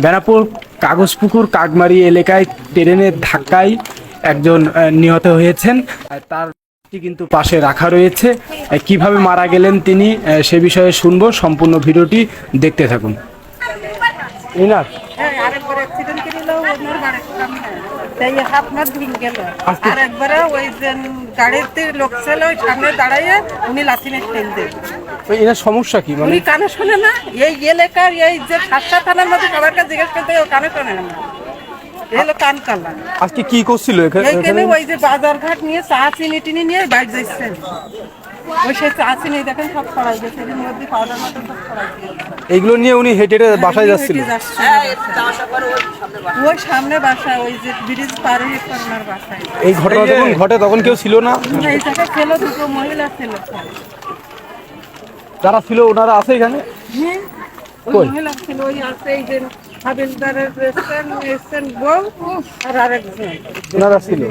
বেনাপুর কাগজপুকুর কাকমারি এলাকায় ট্রেনের ধাক্কায় একজন নিহত হয়েছেন। তার কিন্তু পাশে রাখা রয়েছে। কিভাবে মারা গেলেন তিনি সে বিষয়ে শুনবো, সম্পূর্ণ ভিডিওটি দেখতে থাকুন। ইনার আরেকবার অ্যাক্সিডেন্ট করিল ওনার বাড়ির সামনে তাই হাত মাত ভেঙে গেল। আর একবারে ওই যে গাড়িতে লোক ছিল ওই সামনে দাঁড়াইয়ে উনি লাথিনে ঠেল দেন। এনার সমস্যা কি? মানে উনি কানে শোনে না, এই এলাকার এই যে সাতটা থানার মধ্যে সবার কাছে জিজ্ঞেস করতে ও কানে শোনে না, এলো কান কালা। আজকে কি করছিল এইখানে? ওই যে বাজার ঘাট নিয়ে চা চিনি টিনি নিয়ে বাইরে যাচ্ছেন, ওই সে চা চিনি দেখেন সব ছড়াই গেছে, এর মধ্যে পাউডার মতো সব ছড়াই গেছে। এইগুলো নিয়ে উনি হেঁটে হেঁটে বাসায় যাচ্ছিল। ওই সামনে বাসা, ওই যে ব্রিজ পার হয়ে ওনার বাসায়। এই ঘটনা যখন ঘটে তখন কেউ ছিল না? এই জায়গায় ছিল দুটো মহিলা ছিল। যারা ছিল ওনারা আছে এখানে? ওই মহিলা ছিল, ওই আছে এই যে হাবিলদারের এসছেন বউ আর আরেকজন ওনারা ছিল।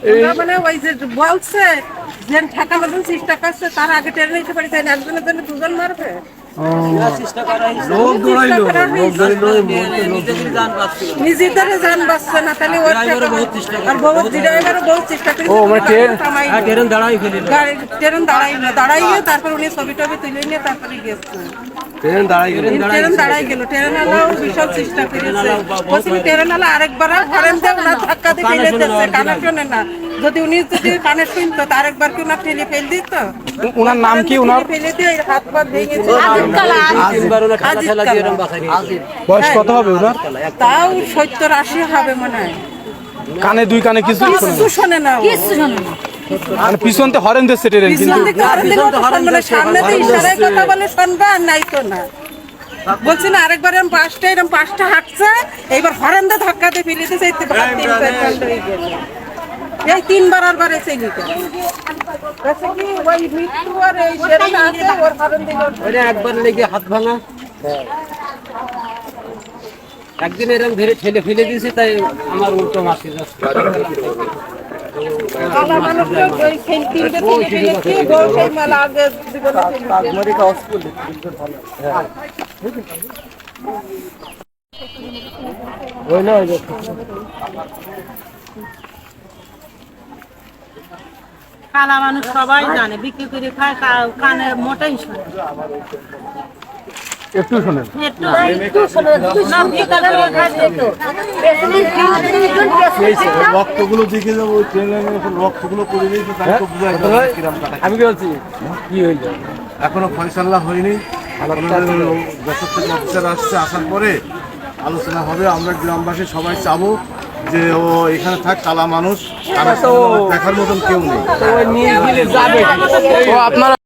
ওরা মানে ওই যে বলছে যে ঠেকানোর চেষ্টা করছে, তার আগে টেনে নিতে পারি, তাই একজনের জন্য দুজন মারবে। নিজেদের জান বাঁচছে না, তাহলে ওর আর বউ ড্রাইভারও বহু চেষ্টা করে ট্রেন দাঁড়াইয়ে তারপর উনি ছবি টবি তুলে নিয়ে তারপরে গেছে। ট্রেন দাঁড়াই গেল, ট্রেন আলাও বিশাল চেষ্টা করেছে। বলছি ট্রেন আলা আরেকবার করেন যে ওনার ধাক্কা দিয়ে ফেলে দিচ্ছে, কানে শোনে না। যদি উনি যদি কানে শুনতো তো আরেকবার কি ওনার ঠেলে ফেল দিত। ওনার নাম কি? ওনার ফেলে দিয়ে হাত পা ভেঙেছে। বয়স কত হবে ওনার? তাও 70-80 হবে মনে হয়। কানে দুই কানে কিছু শোনে না, মানে পিছন থেকে হরেন দিচ্ছে ট্রেন, কিন্তু সামনে দিয়ে ইশারায় কথা বলে শুনবে আর নাই তো না। বলছি না আরেকবার এরকম পাঁচটা হাঁটছে, এইবার হরেন দিয়ে ধাক্কা দিয়ে ফেলে দিয়েছে। এই তিনবার আর বার এসে নিতে একবার লেগে হাত ভাঙা, একদিন এরকম ধরে ঠেলে ফেলে দিয়েছে, তাই আমার উল্টো মাসি কালা মানুষ সবাই জানে, বিক্রি করে খায়, কানে মোটাই শোনে। একটু শোনেন। রক্তগুলো দেখে যাবো, ওই ট্রেনের রক্তগুলো পড়ে দিয়েছে, তাই তো বুঝা গেল কিরম কাটা। আমি কি বলছি, কি হইলো এখনো ফয়সাল্লা হয়নি। যশোর থেকে অফিসার আসছে, আসার পরে আলোচনা হবে। আমরা গ্রামবাসী সবাই চাবো যে ও এখানে থাক, কালা মানুষ, দেখার মতন কেউ নেই। আপনারা